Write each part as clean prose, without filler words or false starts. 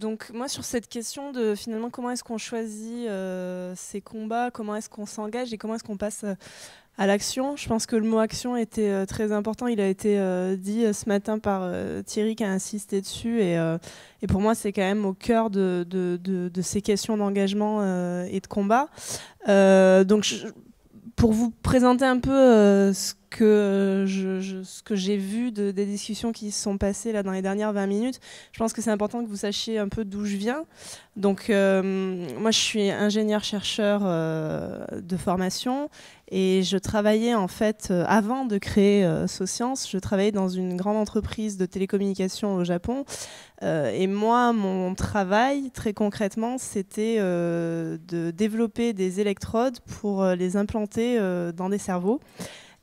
Donc moi sur cette question de finalement comment est-ce qu'on choisit ces combats, comment est-ce qu'on s'engage et comment est-ce qu'on passe à l'action, je pense que le mot action était très important. Il a été dit ce matin par Thierry qui a insisté dessus et pour moi c'est quand même au cœur de ces questions d'engagement et de combat. Pour vous présenter un peu ce que j'ai vu des discussions qui se sont passées là, dans les dernières 20 minutes, je pense que c'est important que vous sachiez un peu d'où je viens. Donc, moi, je suis ingénieur-chercheur de formation et je travaillais en fait, avant de créer Socience, je travaillais dans une grande entreprise de télécommunications au Japon. Et moi, mon travail, très concrètement, c'était de développer des électrodes pour les implanter dans des cerveaux.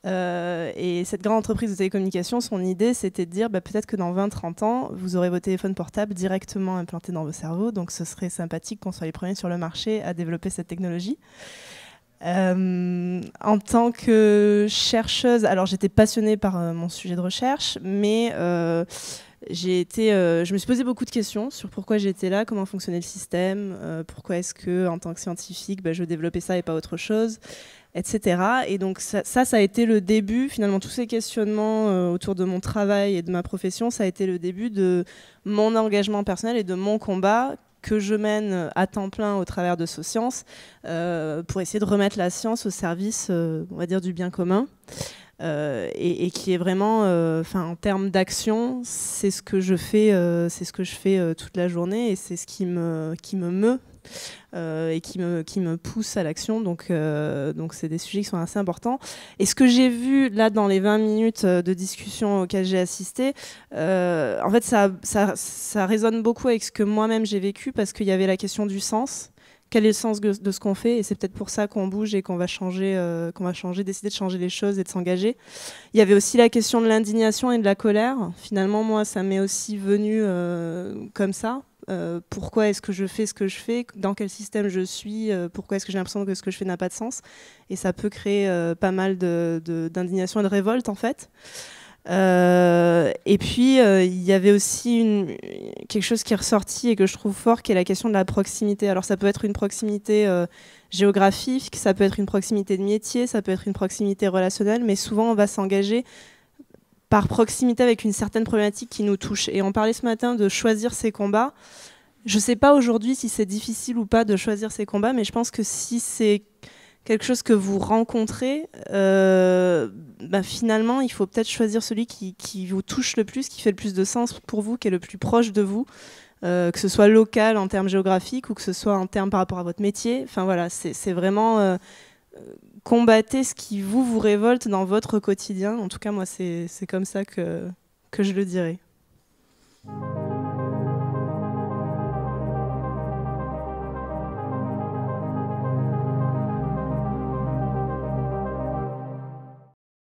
Et cette grande entreprise de télécommunications, son idée, c'était de dire peut-être que dans 20-30 ans, vous aurez vos téléphones portables directement implantés dans vos cerveaux. Donc ce serait sympathique qu'on soit les premiers sur le marché à développer cette technologie. En tant que chercheuse, alors j'étais passionnée par mon sujet de recherche, mais je me suis posé beaucoup de questions sur pourquoi j'étais là, comment fonctionnait le système, pourquoi est-ce que, en tant que scientifique, je développais ça et pas autre chose, etc. Et donc ça a été le début, finalement, tous ces questionnements autour de mon travail et de ma profession, ça a été le début de mon engagement personnel et de mon combat que je mène à temps plein au travers de Socience pour essayer de remettre la science au service, on va dire, du bien commun. Et qui est vraiment, en termes d'action, c'est ce que je fais, toute la journée et c'est ce qui me meut et qui me pousse à l'action. Donc c'est des sujets qui sont assez importants. Et ce que j'ai vu là dans les 20 minutes de discussion auxquelles j'ai assisté, en fait ça résonne beaucoup avec ce que moi-même j'ai vécu parce qu'il y avait la question du sens. Quel est le sens de ce qu'on fait? Et c'est peut-être pour ça qu'on bouge et qu'on va changer, décider de changer les choses et de s'engager. Il y avait aussi la question de l'indignation et de la colère. Finalement, moi, ça m'est aussi venu comme ça. Pourquoi est-ce que je fais ce que je fais? Dans quel système je suis? Pourquoi est-ce que j'ai l'impression que ce que je fais n'a pas de sens? Et ça peut créer pas mal d'indignation et de révolte, en fait. Et puis il y avait aussi quelque chose qui est ressorti et que je trouve fort, qui est la question de la proximité. Alors ça peut être une proximité géographique, ça peut être une proximité de métier, ça peut être une proximité relationnelle, mais souvent on va s'engager par proximité avec une certaine problématique qui nous touche. Et on parlait ce matin de choisir ses combats. Je ne sais pas aujourd'hui si c'est difficile ou pas de choisir ses combats, mais je pense que si c'est quelque chose que vous rencontrez, finalement, il faut peut-être choisir celui qui vous touche le plus, qui fait le plus de sens pour vous, qui est le plus proche de vous, que ce soit local en termes géographiques ou que ce soit en termes par rapport à votre métier. Enfin voilà, c'est vraiment combattez ce qui vous révolte dans votre quotidien. En tout cas, moi, c'est comme ça que je le dirais.